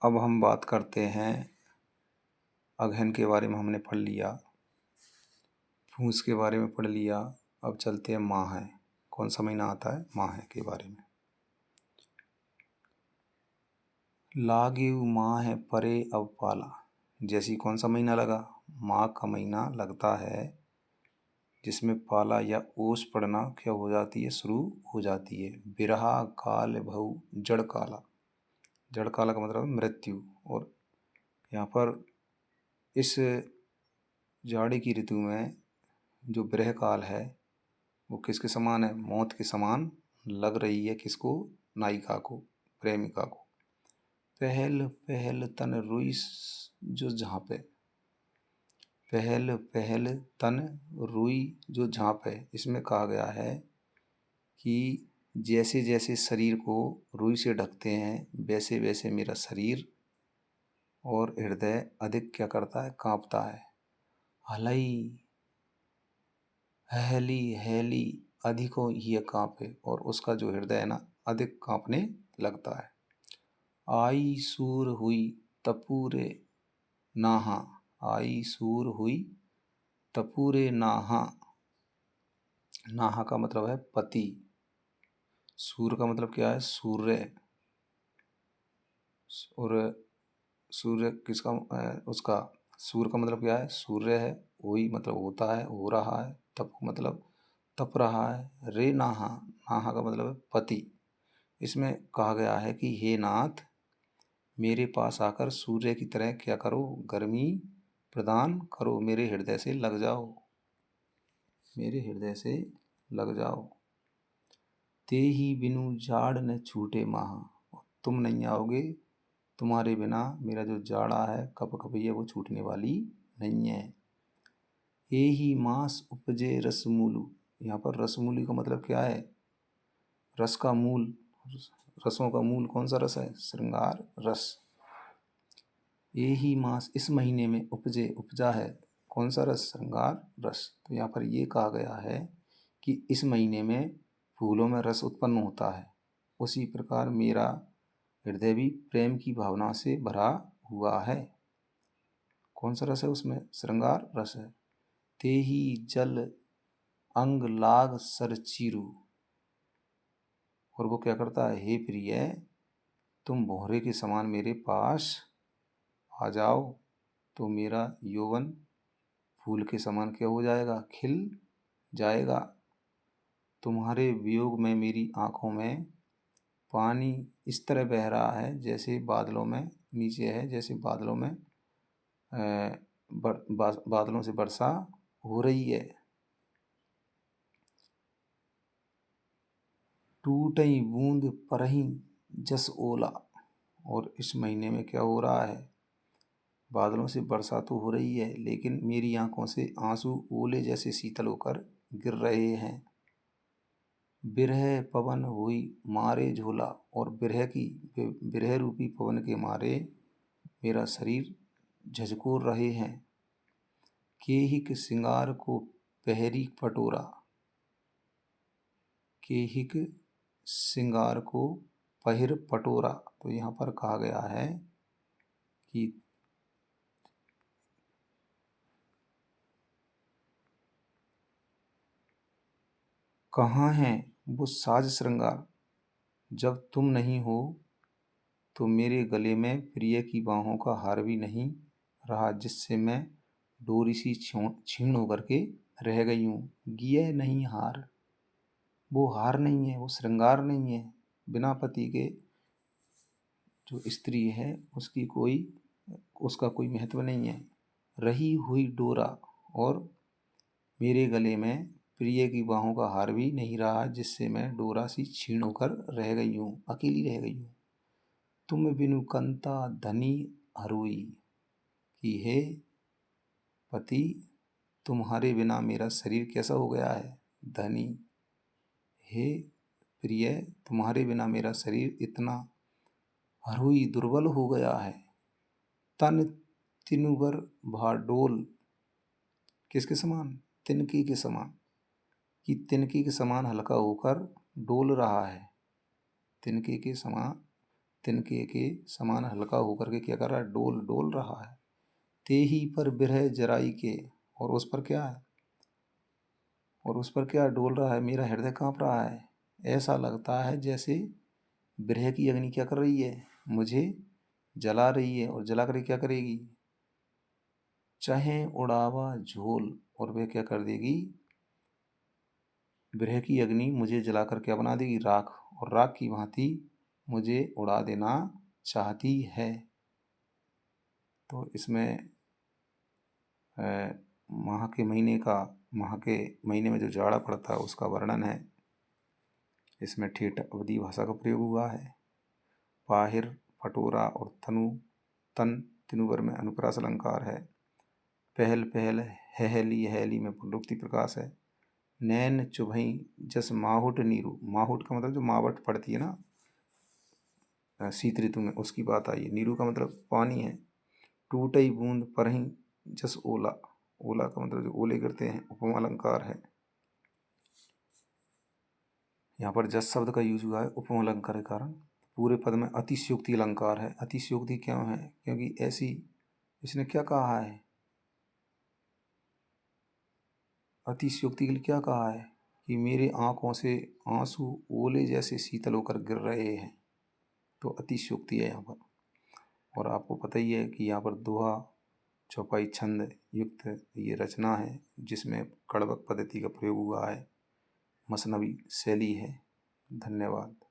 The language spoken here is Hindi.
अब हम बात करते हैं अगहन के बारे में हमने पढ़ लिया, पूस के बारे में पढ़ लिया। अब चलते हैं माह है। कौन सा महीना आता है? माह है के बारे में। लागे माह परे अब पाला। जैसी कौन सा महीना लगा? माघ का महीना लगता है, जिसमें पाला या ओस पड़ना क्या हो जाती है? शुरू हो जाती है। बिरहा काल भऊ जड़ काला। जड़ काला का मतलब मृत्यु। और यहाँ पर इस जाड़े की ऋतु में जो बिरह काल है वो किसके समान है? मौत के समान लग रही है। किसको? नायिका को, प्रेमिका को। पहल पहल तन रुई जो झांपे। पहल पहल तन रुई जो झांपे। इसमें कहा गया है कि जैसे जैसे शरीर को रुई से ढकते हैं वैसे वैसे मेरा शरीर और हृदय अधिक क्या करता है? कांपता है। हलई हैली हैली अधिको ये कांपे। और उसका जो हृदय है ना, अधिक कांपने लगता है। आई सूर हुई तपूरे नाहा। आई सूर हुई तपूरे नाहा। नाहा का मतलब है पति। सूर का मतलब क्या है? सूर्य। और सूर्य किसका? उसका सूर का मतलब क्या है? सूर्य है। हुई मतलब होता है, हो रहा है। तप मतलब तप रहा है। रे नाहा, नाहा का मतलब है पति। इसमें कहा गया है कि हे नाथ, मेरे पास आकर सूर्य की तरह क्या करो? गर्मी प्रदान करो। मेरे हृदय से लग जाओ, मेरे हृदय से लग जाओ। ते ही बिनु जाड़ न छूटे माह। तुम नहीं आओगे, तुम्हारे बिना मेरा जो जाड़ा है, कपकपिया, वो छूटने वाली नहीं है। ए ही मास उपजे रसमूलु। यहाँ पर रसमूली का मतलब क्या है? रस का मूल। रसों का मूल कौन सा रस है? श्रृंगार रस। ये ही मास, इस महीने में उपजे, उपजा है कौन सा रस? श्रृंगार रस। तो यहाँ पर ये कहा गया है कि इस महीने में फूलों में रस उत्पन्न होता है। उसी प्रकार मेरा हृदय भी प्रेम की भावना से भरा हुआ है। कौन सा रस है उसमें? श्रृंगार रस है। ते ही जल अंग लाग सर चीरू। और वो क्या करता है? हे प्रिय, तुम भौरे के समान मेरे पास आ जाओ तो मेरा यौवन फूल के समान क्या हो जाएगा? खिल जाएगा। तुम्हारे वियोग में मेरी आंखों में पानी इस तरह बह रहा है जैसे बादलों में, नीचे है जैसे बादलों में बादलों से वर्षा हो रही है। टूटई बूंद परही जस ओला। और इस महीने में क्या हो रहा है? बादलों से वर्षा तो हो रही है, लेकिन मेरी आंखों से आंसू ओले जैसे शीतल होकर गिर रहे हैं। बिरह पवन हुई मारे झोला। और बिरह रूपी पवन के मारे मेरा शरीर झकझोर रहे हैं। केहिक श्रृंगार को पहरी पटोरा। केहिक श्रृंगार को पहिर पटोरा। तो यहाँ पर कहा गया है कि कहाँ है वो साज श्रृंगार जब तुम नहीं हो। तो मेरे गले में प्रिय की बाहों का हार भी नहीं रहा, जिससे मैं डोरी सी छीण होकर के रह गई हूँ। गिये नहीं हार। वो हार नहीं है, वो श्रृंगार नहीं है। बिना पति के जो स्त्री है उसका कोई महत्व नहीं है। रही हुई डोरा। और मेरे गले में प्रिय की बाहों का हार भी नहीं रहा, जिससे मैं डोरा सी छीण होकर रह गई हूँ, अकेली रह गई हूँ। तुम बिनु कंता धनी हरुई। कि हे पति, तुम्हारे बिना मेरा शरीर कैसा हो गया है? धनी। हे प्रिय, तुम्हारे बिना मेरा शरीर इतना हरुई, दुर्बल हो गया है। तन तिनुबर भाडोल। किसके समान? तिनकी के समान। कि तिनकी के समान हल्का होकर डोल रहा है। तिनके के समान, तिनके के समान हल्का होकर के क्या कर रहा है, डोल डोल रहा है। ते ही पर बिरह जराई के, और उस पर क्या है, और उस पर क्या डोल रहा है, मेरा हृदय कांप रहा है। ऐसा लगता है जैसे बिरह की अग्नि क्या कर रही है, मुझे जला रही है, और जला कर क्या करेगी, चाहे उड़ावा झोल, और वह क्या कर देगी, बिरह की अग्नि मुझे जला कर क्या बना देगी, राख, और राख की भांति मुझे उड़ा देना चाहती है। तो इसमें माह के महीने में जो जाड़ा पड़ता है उसका वर्णन है। इसमें ठेठ अवधी भाषा का प्रयोग हुआ है। पाहिर, पटोरा और तन तिनुवर में अनुप्रास अलंकार है। पहल पहल हेहली हेहली में पुनरुक्ति प्रकाश है। नैन चुभई जस माहुट नीरू, माहुट का मतलब जो मावट पड़ती है ना शीत ऋतु में, उसकी बात आई है। नीरू का मतलब पानी है। टूटई बूंद परही जस ओला, ओला का मतलब जो ओले गिरते हैं, उपमा अलंकार है। यहाँ पर जस शब्द का यूज हुआ है उपमा अलंकार के कारण। पूरे पद में अतिशयोक्ति अलंकार है। अतिशयोक्ति क्यों है, क्योंकि ऐसी, इसने क्या कहा है, अतिशयोक्ति के लिए क्या कहा है कि मेरे आंखों से आंसू ओले जैसे शीतल होकर गिर रहे हैं। तो अतिशयोक्ति है यहाँ पर। और आपको पता ही है कि यहाँ पर दोहा चौपाई छंद युक्त ये रचना है जिसमें कड़वक पद्धति का प्रयोग हुआ है, मसनवी शैली है। धन्यवाद।